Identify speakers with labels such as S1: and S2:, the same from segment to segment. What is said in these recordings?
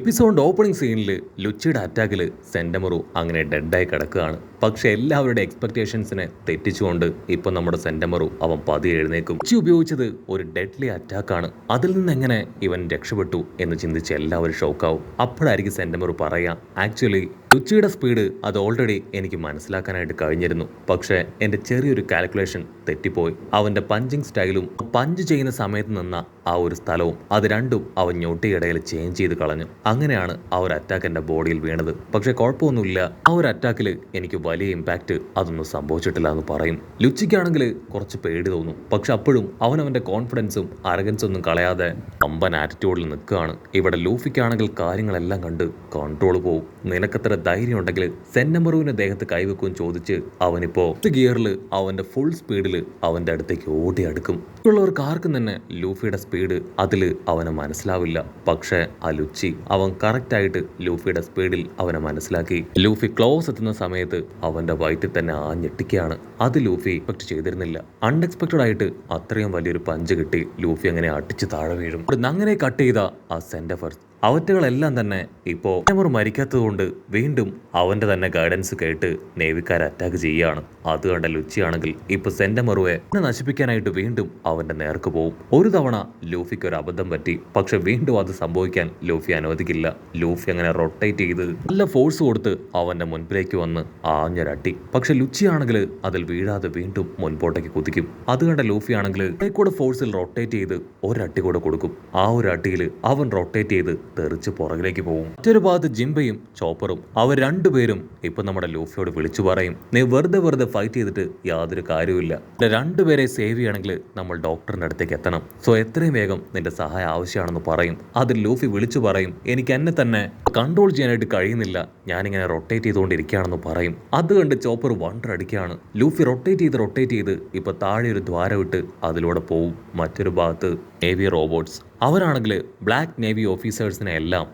S1: എപ്പിസോഡിന്റെ opening സീനിൽ ലുച്ചിയുടെ അറ്റാക്കിൽ സെന്റമറു അങ്ങനെ ഡെഡായി കിടക്കുകയാണ്. പക്ഷെ എല്ലാവരുടെ എക്സ്പെക്ടേഷൻസിനെ തെറ്റിച്ചുകൊണ്ട് ഇപ്പൊ നമ്മുടെ സെന്റമറു അവൻ പതിയെ എഴുന്നേക്കും. ലുച്ചി ഉപയോഗിച്ചത് ഒരു ഡെഡ്ലി അറ്റാക്കാണ്, അതിൽ നിന്ന് എങ്ങനെ ഇവൻ രക്ഷപ്പെട്ടു എന്ന് ചിന്തിച്ച് എല്ലാവരും ഷോക്കാവും. അപ്പോഴായിരിക്കും സെന്റമറു പറയാ, ആക്ച്വലി ലുച്ചിയുടെ സ്പീഡ് അത് ഓൾറെഡി എനിക്ക് മനസ്സിലാക്കാനായിട്ട് കഴിഞ്ഞിരുന്നു. പക്ഷേ എൻ്റെ ചെറിയൊരു കാൽക്കുലേഷൻ തെറ്റിപ്പോയി. അവൻ്റെ പഞ്ചിങ് സ്റ്റൈലും പഞ്ച് ചെയ്യുന്ന സമയത്ത് നിന്ന ആ ഒരു സ്ഥലവും അത് രണ്ടും അവൻ ഞൊട്ടിയിടയിൽ ചേഞ്ച് ചെയ്ത് കളഞ്ഞു. അങ്ങനെയാണ് ആ ഒരു അറ്റാക്ക് എൻ്റെ ബോഡിയിൽ വീണത്. പക്ഷേ കുഴപ്പമൊന്നുമില്ല, ആ ഒരു അറ്റാക്കിൽ എനിക്ക് വലിയ ഇമ്പാക്റ്റ് അതൊന്നും സംഭവിച്ചിട്ടില്ല എന്ന് പറയും. ലുച്ചിക്കാണെങ്കിൽ കുറച്ച് പേടി തോന്നും. പക്ഷെ അപ്പോഴും അവൻ്റെ കോൺഫിഡൻസും അരഗൻസും ഒന്നും കളയാതെ അമ്പൻ ആറ്റിറ്റ്യൂഡിൽ നിൽക്കുകയാണ്. ഇവിടെ ലൂഫിക്കാണെങ്കിൽ കാര്യങ്ങളെല്ലാം കണ്ട് കൺട്രോൾ പോവും. നിനക്കത്ര ധൈര്യം ഉണ്ടെങ്കിൽ സെന്റമറുവിന്റെ ദേഹത്ത് കൈവെക്കും ചോദിച്ച് അവനിപ്പോ ഗിയറിൽ അവന്റെ ഫുൾ സ്പീഡിൽ അവന്റെ അടുത്തേക്ക് ഓടി അടുക്കും. ഉള്ളവർക്ക് ആർക്കും തന്നെ ലൂഫിയുടെ സ്പീഡ് അതില് അവന് മനസ്സിലാവില്ല. പക്ഷെ ആ ലുച്ചി അവൻ കറക്റ്റ് ആയിട്ട് ലൂഫിയുടെ സ്പീഡിൽ അവനെ മനസ്സിലാക്കി. ലൂഫി ക്ലോസ് എത്തുന്ന സമയത്ത് അവന്റെ വയറ്റിൽ തന്നെ ഞെട്ടിക്കുകയാണ്. അത് ലൂഫി എക്സ്പെക്ട് ചെയ്തിരുന്നില്ല. അൺഎക്സ്പെക്ടഡ് ആയിട്ട് അത്രയും വലിയൊരു പഞ്ച് കിട്ടി. ലൂഫി അങ്ങനെ അടിച്ച് താഴെ വീഴും. അങ്ങനെ കട്ട് ചെയ്ത ആ സെന്റർ അവറ്റുകളെല്ലാം തന്നെ ഇപ്പോൾ സെന്റമർ മരിക്കാത്തതുകൊണ്ട് വീണ്ടും അവന്റെ തന്നെ ഗൈഡൻസ് കേട്ട് നേവിക്കാർ അറ്റാക്ക് ചെയ്യുകയാണ്. അത് കണ്ട ലുച്ചിയാണെങ്കിൽ ഇപ്പൊ സെന്റമറുവെ നശിപ്പിക്കാനായിട്ട് വീണ്ടും അവന്റെ നേർക്ക് പോവും. ഒരു തവണ ലൂഫിക്ക് ഒരു അബദ്ധം പറ്റി, പക്ഷെ വീണ്ടും അത് സംഭവിക്കാൻ ലൂഫി അനുവദിക്കില്ല. ലൂഫി അങ്ങനെ റൊട്ടേറ്റ് ചെയ്ത് നല്ല ഫോഴ്സ് കൊടുത്ത് അവന്റെ മുൻപിലേക്ക് വന്ന് ആഞ്ഞൊരട്ടി. പക്ഷെ ലുച്ചിയാണെങ്കിൽ അതിൽ വീഴാതെ വീണ്ടും മുൻപോട്ടേക്ക് കുതിക്കും. അത് കണ്ട ലൂഫി ആണെങ്കിൽ കൂടെ ഫോഴ്സിൽ റൊട്ടേറ്റ് ചെയ്ത് ഒരട്ടി കൂടെ കൊടുക്കും. ആ ഒരു അട്ടിയിൽ അവൻ റൊട്ടേറ്റ് ചെയ്ത് തെറിച്ച് പുറകിലേക്ക് പോകും. മറ്റൊരു ഭാഗത്ത് ജിംബയും ചോപ്പറും അവർ രണ്ടുപേരും ഇപ്പൊ നമ്മുടെ ലൂഫിയോട് വിളിച്ചു പറയും, നീ വെറുതെ ഫൈറ്റ് ചെയ്തിട്ട് യാതൊരു കാര്യമില്ല. രണ്ടുപേരെ സേവ് ചെയ്യണമെങ്കിൽ നമ്മൾ ഡോക്ടറിന്റെ അടുത്തേക്ക് എത്തണം. സോ എത്രയും വേഗം നിന്റെ സഹായം ആവശ്യമാണെന്ന് പറയും. അതിൽ ലൂഫി വിളിച്ചു പറയും, എനിക്ക് എന്നെ തന്നെ കൺട്രോൾ ചെയ്യാനായിട്ട് കഴിയുന്നില്ല, ഞാനിങ്ങനെ റൊട്ടേറ്റ് ചെയ്തുകൊണ്ടിരിക്കുകയാണെന്ന് പറയും. അത് കണ്ട് ചോപ്പർ വണ്ടർ അടിക്കുകയാണ്. ലൂഫി റൊട്ടേറ്റ് ചെയ്ത് ഇപ്പൊ താഴെ ഒരു ദ്വാരം ഇട്ട് അതിലൂടെ പോവും. മറ്റൊരു ഭാഗത്ത് നേവി റോബോട്ട്സ് അവരാണെങ്കിൽ ബ്ലാക്ക് നേവി ഓഫീസേഴ്സിനെ എല്ലാം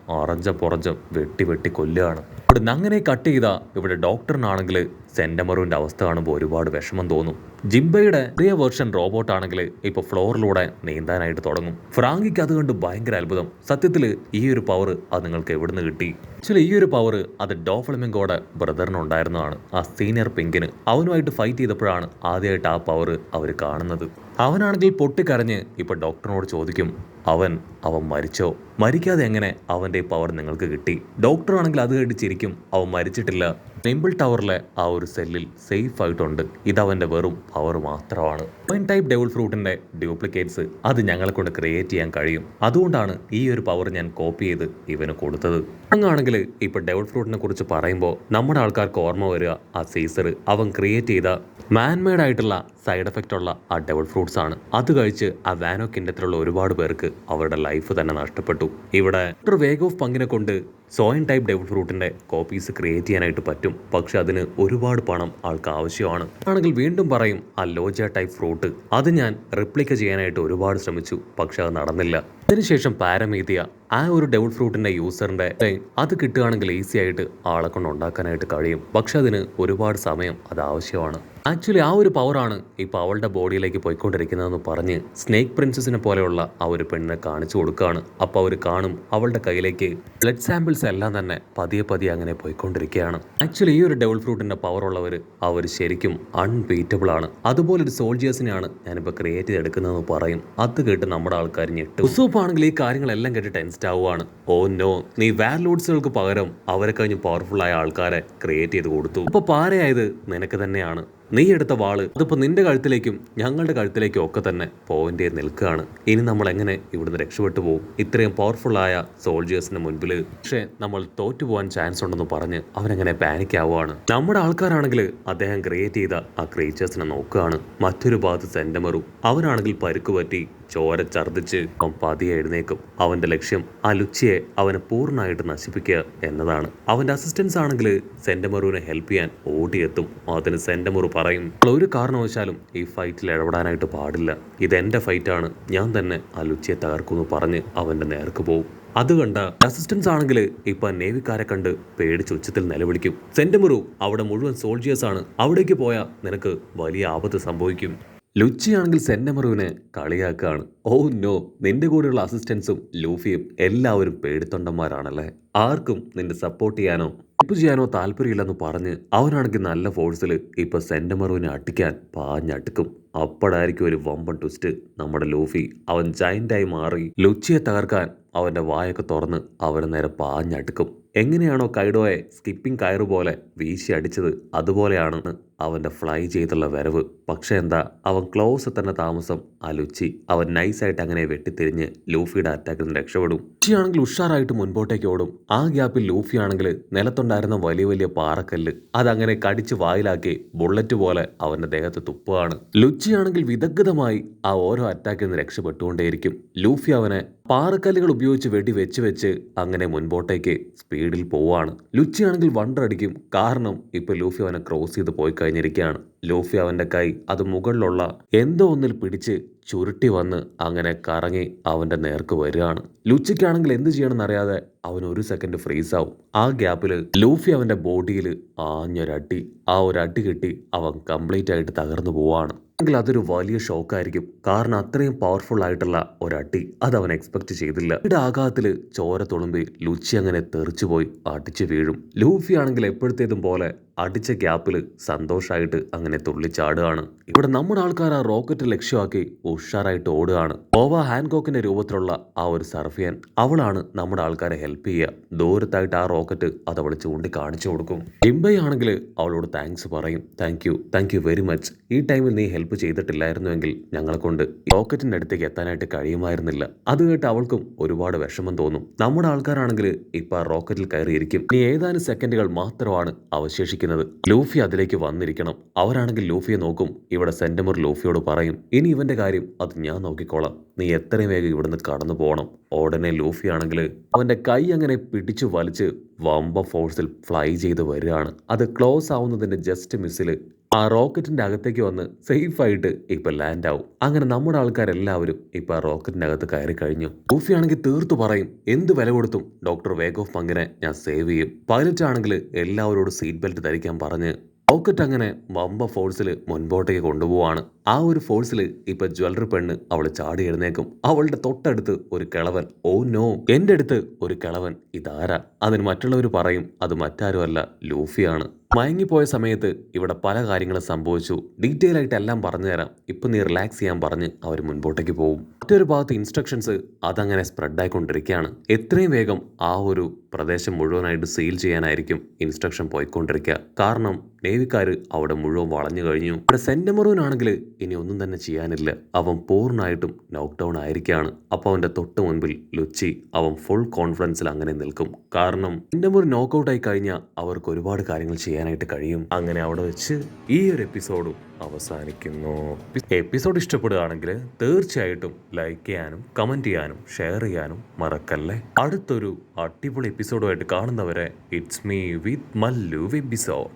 S1: പുറഞ്ചം വെട്ടി കൊല്ലുകയാണ്. ഇവിടെ അങ്ങനെ കട്ട് ചെയ്ത ഇവിടെ ഡോക്ടറിനാണെങ്കിൽ സെന്റമറുവിന്റെ അവസ്ഥ കാണുമ്പോൾ ഒരുപാട് വിഷമം തോന്നും. ജിംബയുടെ പുതിയ വെർഷൻ റോബോട്ട് ആണെങ്കിൽ ഇപ്പൊ ഫ്ലോറിലൂടെ നീന്താനായിട്ട് തുടങ്ങും. ഫ്രാങ്കിക്ക് അത് കണ്ട് ഭയങ്കര അത്ഭുതം. സത്യത്തിൽ ഈ ഒരു പവർ അത് നിങ്ങൾക്ക് എവിടുന്ന് കിട്ടി? ആക്ച്വലി ഈ ഒരു പവർ അത് ഡോഫ്ലമിംഗോയുടെ ബ്രദറിനുണ്ടായിരുന്നതാണ്. ആ സീനിയർ പിങ്കിന് അവനുമായിട്ട് ഫൈറ്റ് ചെയ്തപ്പോഴാണ് ആദ്യമായിട്ട് ആ പവർ അവർ കാണുന്നത്. അവനാണെങ്കിൽ പൊട്ടിക്കരഞ്ഞ് ഇപ്പൊ ഡോക്ടറിനോട് ചോദിക്കും, അവൻ മരിച്ചോ? മരിക്കാതെ എങ്ങനെ അവന്റെ പവർ നിങ്ങൾക്ക് കിട്ടി? ഡോക്ടർ ആണെങ്കിൽ അത് കേട്ട് ചിരിക്കും, അവൻ മരിച്ചിട്ടില്ല, ടെമ്പിൾ ടവറിലെ ആ ഒരു സെല്ലിൽ സേഫ് ആയിട്ടുണ്ട്, ഇതവന്റെ വെറും പവർ മാത്രമാണ്. ടൈപ്പ് ഡെവിൾ ഫ്രൂട്ടിന്റെ ഡ്യൂപ്ലിക്കേറ്റ്സ് അത് ഞങ്ങളെ കൊണ്ട് ക്രിയേറ്റ് ചെയ്യാൻ കഴിയും, അതുകൊണ്ടാണ് ഈ ഒരു പവർ ഞാൻ കോപ്പി ചെയ്ത് ഇവന് കൊടുത്തത്. അങ്ങാണെങ്കിൽ ഇപ്പൊ ഡെവിൾ ഫ്രൂട്ടിനെ കുറിച്ച് പറയുമ്പോൾ നമ്മുടെ ആൾക്കാർക്ക് ഓർമ്മ വരിക ആ സീസർ അവൻ ക്രിയേറ്റ് ചെയ്ത മാൻമെയ്ഡ് ആയിട്ടുള്ള സൈഡ് എഫക്റ്റ് ഉള്ള ആ ഡെവിൾ ഫ്രൂട്ട്സ് ആണ്. അത് കഴിച്ച് ആ വാനോ കിൻഡത്തിലുള്ള ഒരുപാട് പേർക്ക് അവരുടെ ലൈഫ് തന്നെ നഷ്ടപ്പെട്ടു. ഇവിടെ വേഗ് ഓഫ് പങ്കിനെ കൊണ്ട് സോയിൻ ടൈപ്പ് ഡെവിൾ ഫ്രൂട്ടിന്റെ കോപ്പീസ് ക്രിയേറ്റ് ചെയ്യാനായിട്ട് പറ്റും. പക്ഷെ അതിന് ഒരുപാട് പണം ആൾക്ക് ആവശ്യമാണ്. ആണെങ്കിൽ വീണ്ടും പറയും, ആ ലോജ ടൈപ്പ് ഫ്രൂട്ട് അത് ഞാൻ റിപ്ലിക്ക ചെയ്യാനായിട്ട് ഒരുപാട് ശ്രമിച്ചു, പക്ഷെ അത് നടന്നില്ല. അതിനുശേഷം പാരമീതിയ ആ ഒരു ഡെവിൾ ഫ്രൂട്ടിന്റെ യൂസറിന്റെ അത് കിട്ടുകയാണെങ്കിൽ ഈസി ആയിട്ട് ആളെ കൊണ്ട് ഉണ്ടാക്കാനായിട്ട് കഴിയും. പക്ഷെ അതിന് ഒരുപാട് സമയം അത് ആവശ്യമാണ്. ആക്ച്വലി ആ ഒരു പവറാണ് ഇപ്പൊ അവളുടെ ബോഡിയിലേക്ക് പോയിക്കൊണ്ടിരിക്കുന്നതെന്ന് പറഞ്ഞ് സ്നേക്ക് പ്രിൻസസിനെ പോലെയുള്ള ആ ഒരു പെണ്ണിനെ കാണിച്ചു കൊടുക്കുകയാണ്. അപ്പൊ അവർ കാണും അവളുടെ കയ്യിലേക്ക് ബ്ലഡ് സാമ്പിൾസ് എല്ലാം തന്നെ പതിയെ അങ്ങനെ പോയിക്കൊണ്ടിരിക്കുകയാണ്. ആക്ച്വലി ഈ ഒരു ഡെവിൾ ഫ്രൂട്ടിന്റെ പവർ ഉള്ളവർ അവർ ശരിക്കും അൺബീറ്റബിൾ ആണ്. അതുപോലൊരു സോൾജിയേഴ്സിനെയാണ് ഞാനിപ്പോൾ ക്രിയേറ്റ് ചെയ്തെടുക്കുന്നതെന്ന് പറയും. അത് കേട്ട് നമ്മുടെ ആൾക്കാർ ഞെട്ടും. ഉസൂപ്പ് ആണെങ്കിൽ ഈ കാര്യങ്ങളെല്ലാം കേട്ട് ടെൻസ്ഡ് ആവുകയാണ്. ഓ നോ, നീ വാർലോഡ്സുകൾക്ക് പകരം അവരെ കഴിഞ്ഞ് പവർഫുൾ ആയ ആൾക്കാരെ ക്രിയേറ്റ് ചെയ്ത് കൊടുത്തു. അപ്പൊ പാരയായത് നിനക്ക് തന്നെയാണ്. നീ എടുത്ത വാള് അതിപ്പോ നിന്റെ കഴുത്തിലേക്കും ഞങ്ങളുടെ കഴുത്തിലേക്കും ഒക്കെ തന്നെ പോയിന്റ് ചെയ്ത് നിൽക്കുകയാണ്. ഇനി നമ്മൾ എങ്ങനെ ഇവിടുന്ന് രക്ഷപ്പെട്ടു പോകും ഇത്രയും പവർഫുൾ ആയ സോൾജേഴ്സിന് മുൻപിൽ? പക്ഷെ നമ്മൾ തോറ്റു പോകാൻ ചാൻസ് ഉണ്ടെന്ന് പറഞ്ഞ് അവരങ്ങനെ പാനിക് ആവുകയാണ്. നമ്മുടെ ആൾക്കാരാണെങ്കിൽ അദ്ദേഹം ക്രിയേറ്റ് ചെയ്ത ആ ക്രീച്ചേഴ്സിനെ നോക്കുകയാണ്. മറ്റൊരു ഭാഗത്ത് സെന്റമറു അവനാണെങ്കിൽ പരുക്ക് പറ്റി ചോര ഛർദ്ദിച്ച് അവൻ പതിയെ എഴുന്നേക്കും. അവന്റെ ലക്ഷ്യം ആ ലുച്ചിയെ അവനെ പൂർണ്ണമായിട്ട് നശിപ്പിക്കുക എന്നതാണ്. അവന്റെ അസിസ്റ്റൻസ് ആണെങ്കിൽ സെന്റമറുവിനെ ഹെൽപ്പ് ചെയ്യാൻ ഓടിയെത്തും. അതിന് സെന്റമറു പറയും, ഒരു കാരണവശാലും ഈ ഫൈറ്റിൽ ഇടപെടാനായിട്ട് പാടില്ല, ഇതെന്റെ ഫൈറ്റാണ്, ഞാൻ തന്നെ ആ ലുച്ചിയെ തകർക്കുമെന്ന് പറഞ്ഞ് അവന്റെ നേർക്ക് പോകും. അത് കണ്ട അസിസ്റ്റൻസ് ആണെങ്കിൽ ഇപ്പൊ നേവിക്കാരെ കണ്ട് പേടിച്ച് ഉച്ചത്തിൽ നിലവിളിക്കും. സെന്റമറു അവിടെ മുഴുവൻ സോൾജിയേഴ്സ് ആണ്, അവിടേക്ക് പോയാൽ നിനക്ക് വലിയ ആപത്ത് സംഭവിക്കും. ലുച്ചിയാണെങ്കിൽ സെന്റമറുവിനെ കളിയാക്കാണ്. ഓ നോ, നിന്റെ കൂടെയുള്ള അസിസ്റ്റൻസും ലൂഫിയും എല്ലാവരും പേടിത്തൊണ്ടന്മാരാണല്ലേ. ആർക്കും നിന്നെ സപ്പോർട്ട് ചെയ്യാനോ ഹെൽപ്പ് ചെയ്യാനോ താല്പര്യമില്ലെന്ന് പറഞ്ഞ് അവനാണെങ്കിൽ നല്ല ഫോഴ്സിൽ ഇപ്പൊ സെന്റമറുവിനെ അടിക്കാൻ പാഞ്ഞടുക്കും. അപ്പോഴായിരിക്കും ഒരു വമ്പൻ ട്വിസ്റ്റ്. നമ്മുടെ ലൂഫി അവൻ ജയന്റായി മാറി ലുച്ചിയെ തകർക്കാൻ അവന്റെ വായൊക്കെ തുറന്ന് അവന് നേരെ പാഞ്ഞടുക്കും. എങ്ങനെയാണോ കൈഡോയെ സ്കിപ്പിംഗ് കയറ് പോലെ വീശി അടിച്ചത് അതുപോലെയാണെന്ന് അവന്റെ ഫ്ലൈ ചെയ്തുള്ള വരവ്. പക്ഷെ എന്താ, അവൻ ക്ലോസ് തന്നെ താമസം ആ ലുച്ചി അവൻ നൈസായിട്ട് അങ്ങനെ വെട്ടിത്തിരിഞ്ഞ് ലൂഫിയുടെ അറ്റാക്കിൽ നിന്ന് രക്ഷപ്പെടും. ലുച്ചിയാണെങ്കിൽ ഉഷാറായിട്ട് മുൻപോട്ടേക്ക് ഓടും. ആ ഗ്യാപ്പിൽ ലൂഫി ആണെങ്കിൽ നിലത്തുണ്ടായിരുന്ന വലിയ വലിയ പാറക്കല്ല് അതങ്ങനെ കടിച്ച് വായിലാക്കി ബുള്ളറ്റ് പോലെ അവന്റെ ദേഹത്ത് തുപ്പുകയാണ്. ലുച്ചിയാണെങ്കിൽ വിദഗ്ധമായി ആ ഓരോ അറ്റാക്കിൽ നിന്ന് രക്ഷപ്പെട്ടുകൊണ്ടേയിരിക്കും. ലൂഫി അവനെ പാറക്കല്ലുകൾ ഉപയോഗിച്ച് വെടി വെച്ച് അങ്ങനെ മുൻപോട്ടേക്ക് സ്പീഡിൽ പോവാണ്. ലുച്ചിയാണെങ്കിൽ വണ്ടടിക്കും. കാരണം ഇപ്പൊ ലൂഫി അവനെ ക്രോസ് ചെയ്ത് പോയി കഴിഞ്ഞിരിക്കുകയാണ്. ലൂഫി അവന്റെ കൈ അത് മുകളിലുള്ള എന്തോ ഒന്നിൽ പിടിച്ച് ചുരുട്ടി വന്ന് അങ്ങനെ കറങ്ങി അവന്റെ നേർക്ക് വരികയാണ്. ലുച്ചിക്കാണെങ്കിൽ എന്ത് ചെയ്യണമെന്ന് അറിയാതെ അവൻ ഒരു സെക്കൻഡ് ഫ്രീസ് ആവും. ആ ഗ്യാപ്പിൽ ലൂഫി അവന്റെ ബോഡിയിൽ ആഞ്ഞൊരടി, ആ ഒരു അടി കിട്ടി അവൻ കംപ്ലീറ്റ് ആയിട്ട് തകർന്നു പോവാണ്. എങ്കിൽ അതൊരു വലിയ ഷോക്കായിരിക്കും. കാരണം അത്രയും പവർഫുൾ ആയിട്ടുള്ള ഒരടി അത് അവൻ എക്സ്പെക്ട് ചെയ്തില്ല. ഇവിടെ ആഘാതത്തിൽ ചോര തുളുമ്പി ലുച്ചി അങ്ങനെ തെറിച്ചുപോയി അടിച്ചു വീഴും. ലൂഫി ആണെങ്കിൽ എപ്പോഴത്തേതും പോലെ അടിച്ച ഗ്യാപ്പിൽ സന്തോഷമായിട്ട് അങ്ങനെ തുള്ളിച്ചാടുകയാണ്. ഇവിടെ നമ്മുടെ ആൾക്കാർ ആ റോക്കറ്റ് ലക്ഷ്യമാക്കി ഉഷാറായിട്ട് ഓടുകയാണ്. ഓവ ഹാൻകോക്കിന്റെ രൂപത്തിലുള്ള ആ ഒരു സർഫിയൻ അവളാണ് നമ്മുടെ ആൾക്കാരെ ഹെൽപ്പ് ചെയ്യുക. ദൂരത്തായിട്ട് ആ റോക്കറ്റ് അത് അവൾ ചൂണ്ടി കാണിച്ചു കൊടുക്കും. ജിംബൈ ആണെങ്കിൽ അവളോട് താങ്ക്സ് പറയും. Thank you very much. ഈ ടൈമിൽ നീ ഹെൽപ്പ് ചെയ്തിട്ടില്ലായിരുന്നുവെങ്കിൽ ഞങ്ങളെ കൊണ്ട് റോക്കറ്റിന്റെ അടുത്തേക്ക് എത്താനായിട്ട് കഴിയുമായിരുന്നില്ല. അത് കേട്ട് അവൾക്കും ഒരുപാട് വിഷമം തോന്നും. നമ്മുടെ ആൾക്കാരാണെങ്കിൽ ഇപ്പൊ ആ റോക്കറ്റിൽ കയറിയിരിക്കും. ഇനി ഏതാനും സെക്കൻഡുകൾ മാത്രമാണ് അവശേഷിക്കുന്നത്. ലൂഫി അതിലേക്ക് വന്നിരിക്കണം. അവരാണെങ്കിൽ ലൂഫിയെ നോക്കും. ഇവിടെ സെന്റമർ ലൂഫിയോട് പറയും, ഇനി ഇവന്റെ കാര്യം അത് ഞാൻ നോക്കിക്കോളാം, നീ എത്രയും വേഗം ഇവിടുന്ന് കടന്നു പോകണം. ഉടനെ ലൂഫി ആണെങ്കിൽ അവന്റെ കൈ അങ്ങനെ പിടിച്ചു വലിച്ച് വമ്പ ഫോഴ്സിൽ ഫ്ലൈ ചെയ്ത് വരികയാണ്. അത് ക്ലോസ് ആവുന്നതിന്റെ ജസ്റ്റ് മിസ്സിൽ ആ റോക്കറ്റിന്റെ അകത്തേക്ക് വന്ന് സേഫ് ആയിട്ട് ഇപ്പൊ ലാൻഡ് ആവും. അങ്ങനെ നമ്മുടെ ആൾക്കാരെല്ലാവരും ഇപ്പൊ ആ റോക്കറ്റിന്റെ അകത്ത് കയറി കഴിഞ്ഞു. ലൂഫി ആണെങ്കിൽ തീർത്തു പറയും, എന്ത് വില കൊടുത്തും ഡോക്ടർ വേഗോഫ് പങ്കിനെ ഞാൻ സേവ് ചെയ്യും. പൈലറ്റ് ആണെങ്കിൽ എല്ലാവരോടും സീറ്റ് ബെൽറ്റ് ധരിക്കാൻ പറഞ്ഞ് റോക്കറ്റ് അങ്ങനെ വമ്പ ഫോഴ്സിൽ മുൻപോട്ടേക്ക് കൊണ്ടുപോവാണ്. ആ ഒരു ഫോഴ്സിൽ ഇപ്പൊ ജ്വല്ലറി പെണ്ണ് അവൾ ചാടി എഴുന്നേക്കും. അവളുടെ തൊട്ടടുത്ത് ഒരു കിളവൻ. ഓ നോ, എന്റെ അടുത്ത് ഒരു കിളവൻ, ഇതാരാ? അതിന് മറ്റുള്ളവർ പറയും അത് മറ്റാരുമല്ല, ലൂഫിയാണ്. മയങ്ങിപ്പോയ സമയത്ത് ഇവിടെ പല കാര്യങ്ങളും സംഭവിച്ചു, ഡീറ്റെയിൽ ആയിട്ട് എല്ലാം പറഞ്ഞു തരാം, ഇപ്പൊ നീ റിലാക്സ് ചെയ്യാൻ പറഞ്ഞ് അവർ മുൻപോട്ടേക്ക് പോകും. മറ്റൊരു ഭാഗത്ത് ഇൻസ്ട്രക്ഷൻസ് അതങ്ങനെ സ്പ്രെഡ് ആയിക്കൊണ്ടിരിക്കുകയാണ്. എത്രയും വേഗം ആ ഒരു പ്രദേശം മുഴുവനായിട്ട് സീൽ ചെയ്യാനായിരിക്കും ഇൻസ്ട്രക്ഷൻ പോയിക്കൊണ്ടിരിക്കുക. കാരണം നേവിക്കാർ അവിടെ മുഴുവൻ വളഞ്ഞു കഴിഞ്ഞു. ഇവിടെ സെന്റമറൂനാണെങ്കിൽ ഇനി ഒന്നും തന്നെ ചെയ്യാനില്ല. അവൻ പൂർണ്ണമായിട്ടും നോക്ക് ഡൗൺ ആയിരിക്കുകയാണ്. അപ്പോൾ അവന്റെ തൊട്ട് മുൻപിൽ ലുച്ചി അവൻ ഫുൾ കോൺഫിഡൻസിൽ അങ്ങനെ നിൽക്കും. കാരണം സെന്റമൂർ നോക്കൗട്ട് ആയി കഴിഞ്ഞാൽ അവർക്ക് ഒരുപാട് കാര്യങ്ങൾ ചെയ്യാനായിട്ട് കഴിയും. അങ്ങനെ അവിടെ വെച്ച് ഈ ഒരു എപ്പിസോഡും അവസാനിക്കുന്നു. എപ്പിസോഡ് ഇഷ്ടപ്പെടുകയാണെങ്കിൽ തീർച്ചയായിട്ടും ലൈക്ക് ചെയ്യാനും കമന്റ് ചെയ്യാനും ഷെയർ ചെയ്യാനും മറക്കല്ലേ. അടുത്തൊരു അടിപൊളി എപ്പിസോഡുമായിട്ട് കാണുന്നവരെ it's me with Mallu episode.